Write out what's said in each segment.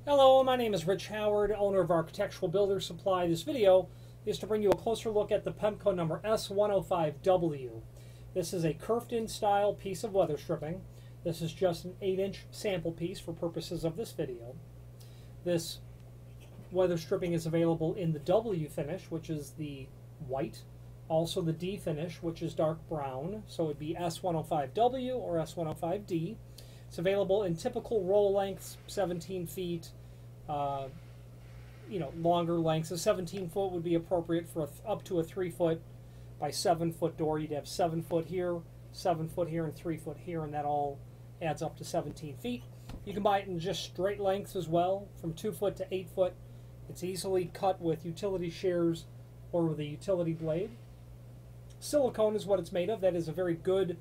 Hello, my name is Rich Howard, owner of Architectural Builder Supply. This video is to bring you a closer look at the Pemko number S105W. This is a Kerf-In style piece of weather stripping. This is just an 8-inch sample piece for purposes of this video. This weather stripping is available in the W finish, which is the white, also the D finish, which is dark brown, so it would be S105W or S105D. It's available in typical roll lengths, 17 feet, longer lengths. A 17-foot would be appropriate for up to a 3-foot by 7-foot door. You'd have 7 foot here, 7 foot here, and 3 foot here, and that all adds up to 17 feet. You can buy it in just straight lengths as well, from 2 foot to 8 foot. It's easily cut with utility shears or with a utility blade. Silicone is what it's made of. That is a very good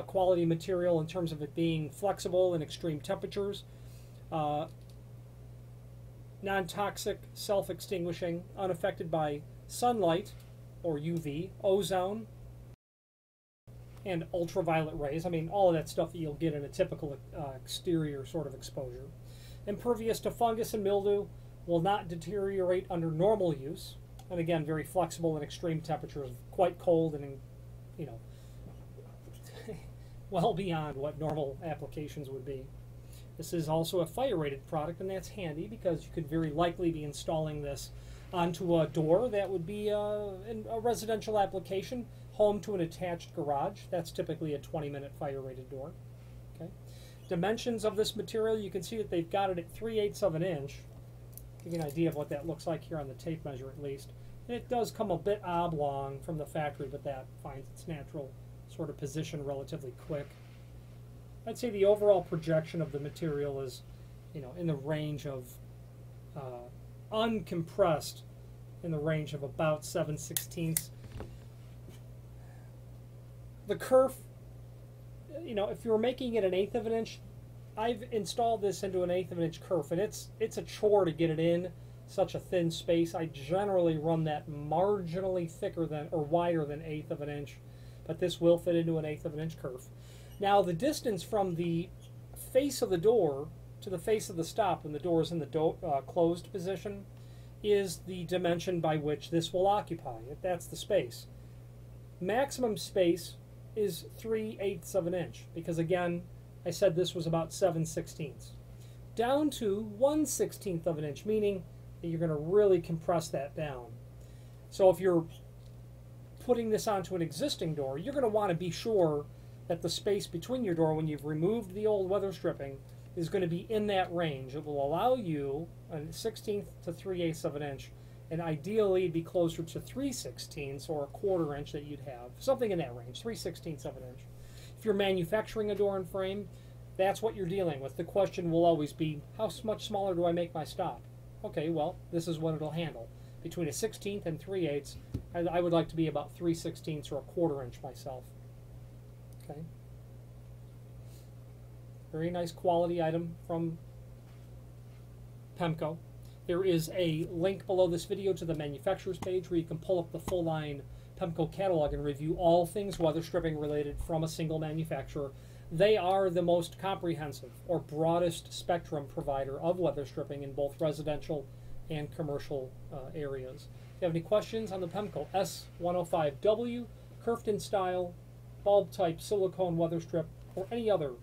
quality material in terms of it being flexible in extreme temperatures, non-toxic, self-extinguishing, unaffected by sunlight or UV, ozone, and ultraviolet rays. I mean, all of that stuff that you'll get in a typical exterior sort of exposure. Impervious to fungus and mildew, will not deteriorate under normal use, and again, very flexible in extreme temperatures, quite cold and, well beyond what normal applications would be. This is also a fire-rated product, and that's handy because you could very likely be installing this onto a door that would be in a residential application, home to an attached garage. That's typically a 20-minute fire-rated door. Okay. Dimensions of this material, you can see that they've got it at 3/8 of an inch. Give you an idea of what that looks like here on the tape measure at least. And it does come a bit oblong from the factory, but that finds its natural sort of position relatively quick. I'd say the overall projection of the material is, in the range of uncompressed, in the range of about 7/16. The kerf, if you're making it an 1/8 of an inch, I've installed this into an 1/8 of an inch kerf, and it's a chore to get it in such a thin space. I generally run that marginally thicker than or wider than 1/8 of an inch. But this will fit into an 1/8 of an inch kerf. Now the distance from the face of the door to the face of the stop when the door is in the closed position is the dimension by which this will occupy. That's the space. Maximum space is 3/8 of an inch because again I said this was about 7/16. Down to 1/16 of an inch, meaning that you're going to really compress that down. So if you're putting this onto an existing door, you're going to want to be sure that the space between your door when you've removed the old weather stripping is going to be in that range. It will allow you a 1/16 to 3/8 of an inch, and ideally it'd be closer to 3/16 or a 1/4 inch that you'd have, something in that range, 3/16 of an inch. If you're manufacturing a door and frame, that's what you're dealing with. The question will always be, how much smaller do I make my stop? Okay, well, this is what it'll handle. Between a 1/16 and 3/8, I would like to be about 3/16 or a 1/4 inch myself. Okay. Very nice quality item from Pemko. There is a link below this video to the manufacturer's page where you can pull up the full line Pemko catalog and review all things weather stripping related from a single manufacturer. They are the most comprehensive or broadest spectrum provider of weather stripping in both residential and commercial areas. If you have any questions on the Pemko S105W, Kerf-In style, bulb type silicone weather strip, or any other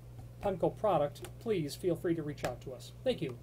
Pemko product, please feel free to reach out to us. Thank you.